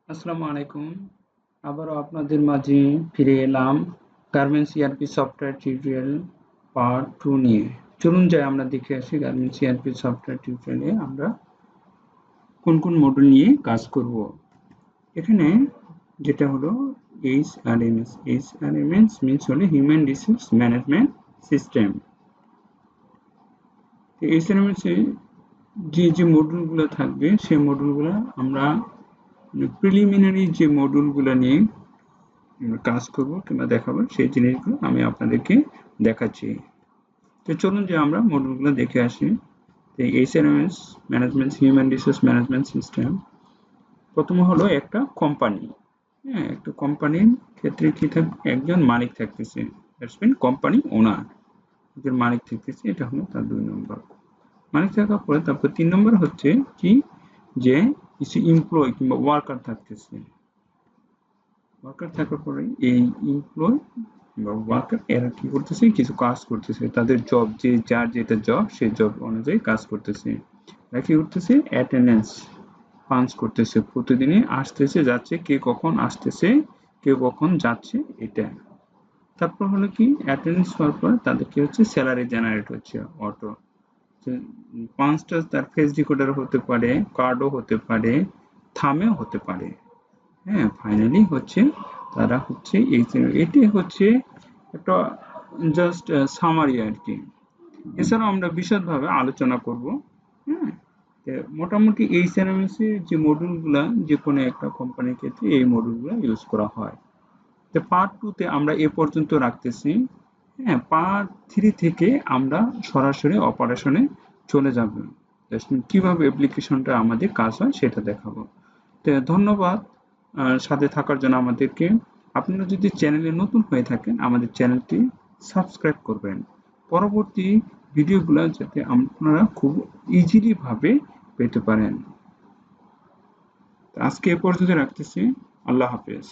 আসসালামু আলাইকুম। আবারও আপনাদের মাঝে ফিরে এলাম garments ERP software tutorial part 2 নিয়ে। চলুন যাই আমরা দেখে আসি গার্মেন্টস ইআরপি সফটওয়্যার টিউটোরিয়ালে আমরা কোন কোন মডিউল নিয়ে কাজ করব। এখানে যেটা হলো HRMS। HRMS মিন্স হলো human resource management system. HRMS এ যে মডিউলগুলো থাকবে সেই মডিউলগুলো আমরা প্রিলিমিনারি যে মডিউলগুলো নিয়ে কাজ করব কিংবা দেখাবো সেই জিনিসগুলো আমি আপনাদেরকে দেখাচ্ছি। তো চলুন যে আমরা মডিউলগুলো দেখে আসি। HRMS management human resource management system প্রথম হলো একটা কোম্পানি। হ্যাঁ, একটা কোম্পানির ক্ষেত্রে কি থাকবে, একজন মালিক থাকতেছে, দ্যাটস মিন কোম্পানি ওনার, একজন মালিক থাকতেছে, এটা হলো তার 2 নম্বর। মালিক থাকার পরে তারপর 3 নম্বর হচ্ছে কি, যে কিছু এমপ্লয়ি কিংবা ওয়ার্কার থাকতেছে। ওয়ার্কার থাকার পরে এই এমপ্লয় বা ওয়ার্কার এরা কি করতেছে, কিছু কাজ করতেছে, তাদের জব, যে যার যেটা জব সেই জব অনুযায়ী কাজ করতেছে। এরা কি করতেছে, অ্যাটেন্ডেন্স পাঞ্চ করতেছে, প্রতিদিনই আসতেছে যাচ্ছে, কে কখন আসতেছে কে কখন যাচ্ছে এটা। তারপর হলো কি, অ্যাটেন্ডেন্স হওয়ার পর তাদের কি হচ্ছে, স্যালারি জেনারেট হচ্ছে অটো। পাঁচটা তার ফেস রেকর্ডার হতে পারে, কার্ডও হতে পারে, থামেও হতে পারে। হ্যাঁ, ফাইনালি হচ্ছে তারা হচ্ছে এটি হচ্ছে একটা জাস্ট সামারি আর কি। এছাড়াও আমরা বিশদভাবে আলোচনা করব। হ্যাঁ, মোটামুটি HRMS এর যে মডিউলগুলা যে কোনো একটা কোম্পানির ক্ষেত্রে এই মডিউলগুলো ইউজ করা হয়। তো পার্ট 2 তে আমরা এ পর্যন্ত রাখতেছি। হ্যাঁ, পার্ট 3 থেকে আমরা সরাসরি অপারেশনে চলে যাব। কিভাবে অ্যাপ্লিকেশনটা আমাদের কাজ হয় সেটা দেখাবো। তো ধন্যবাদ সাথে থাকার জন্য আমাদেরকে। আপনারা যদি চ্যানেলে নতুন হয়ে থাকেন আমাদের চ্যানেলটি সাবস্ক্রাইব করবেন, পরবর্তী ভিডিওগুলো যাতে আপনারা খুব ইজিলি ভাবে পেতে পারেন। আজকে এ পর্যন্ত রাখতেছি। আল্লাহ হাফেজ।